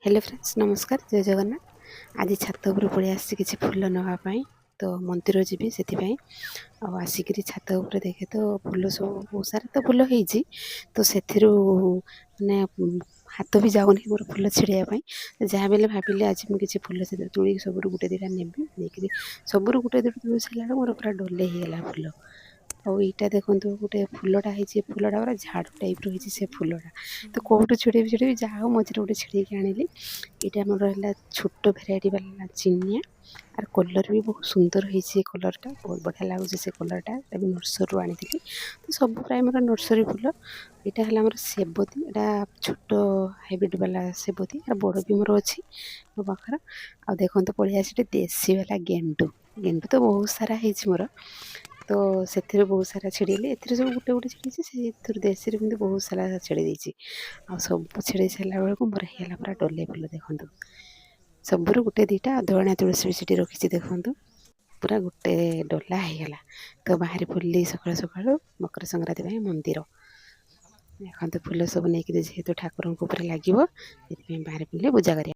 Hello friends नमस्कार जय जगन्नाथ। आज छात उपर पड़े आसी किसी फूल नापी तो मंदिर जी से आसिक छात उपर देखे तो फूल सब बहुत सारा तो फूल होती तो से मैंने हाथ भी जाऊनी मोर फूल छिड़ाई जहाँ भी भाविली आज मुझे किसी फूल से तुड़ी सब गोटे दुटा नेबी सब गोटे दुटा तुड़ी सारा मोर पूरा डले होगा फूल। और यहाँ देखो गोटे फूलटा है फूलटा पूरा झाड़ू टाइप रही से फूलटा तो कौटू छिड़ेबी जहाँ मझे गोटे छिड़ेक आनिली। यहाँ मोर रहा छोट भेराइटी वाला चिनिया आर कलर भी बहुत सुंदर होती कलरटा बहुत बढ़िया लगुच से कलरटा भी नर्सरी आनी तो सब प्राय मोर नर्सरी फूल। यहाँ है मोर सेबती यहाँ छोट हाइब्रिड वाला सेबती बड़ भी मोर अच्छी मो पाखर आ देखो पड़े आस देसी वाला गेंडू गेंडू तो बहुत सारा है मोर तो से बहुत सारा छिड़ेली ए सब गोटे गोटे छिड़ी से देशी बहुत सारा छिड़ी आ सब छिड़ी सारा बेलू मोर होगा पूरा डले फूल देखूँ सबू गोटे दुटा धनिया तुलसी भी सीटी रखी देखूँ पूरा गोटे डला होगा तो बाहर फुली सका सका मकर संक्रांति मंदिर देखते फूल सब नहीं जेहेतु ठाकुर लगे बाहर फुले पूजा कर।